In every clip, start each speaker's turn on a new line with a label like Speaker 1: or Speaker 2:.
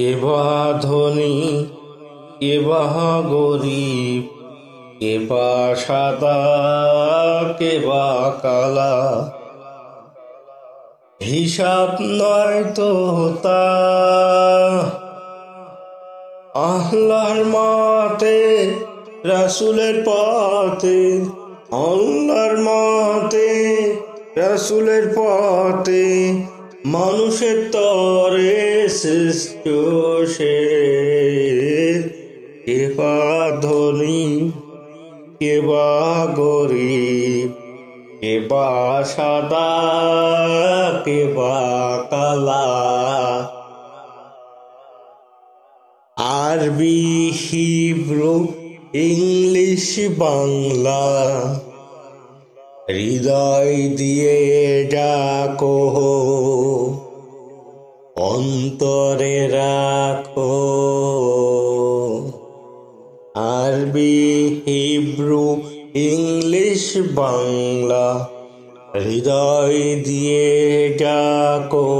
Speaker 1: কে বা ধনী, কে বা গরিব, কে বা সাদা, কে বা কালা, হিসাব নয় তো তা। আল্লাহর মতে, রাসূলের পথে, আল্লাহর মতে, রাসূলের পথে, মানুষের তরে সৃষ্ট সে। কে বা ধনী, কে বা গরিব, কে বা সাদা, কে বা কালা। আরবি, হিব্রু, ইংলিশ, বাংলা, হৃদয় দিয়ে ডাকো, অন্তরে রাখো। আরবি, হিব্রু, ইংলিশ, বাংলা, হৃদয় দিয়ে ডাকো,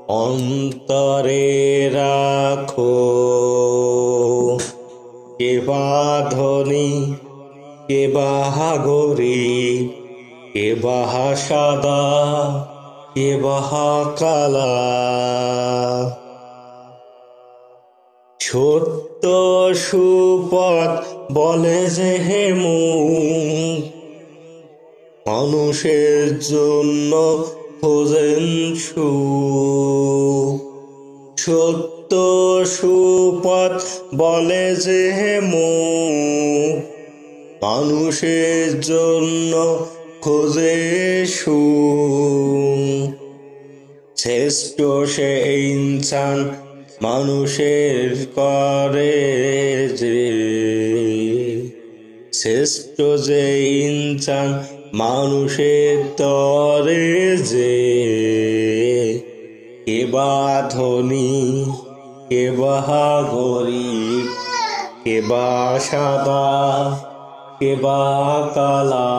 Speaker 1: অন্তরে রাখো। কে বা ধনী, কে বা গরিব, কে বা সাদা, কে বা কালা। সত্য সুপথ বলে যে হে মুখ, মানুষের জন্য খোঁজেন সুখ। সত্য সুপথ বলে যে হে মুখ, মানুষের জন্য খোঁজে সুখ। শ্রেষ্ঠ সে ইনসান মানুষের করে যে, শ্রেষ্ঠ যে ইনসান মানুষের তরে যে। কে বা ধনী, কে বা গরিব, কে বা সাদা, কে বা কালা।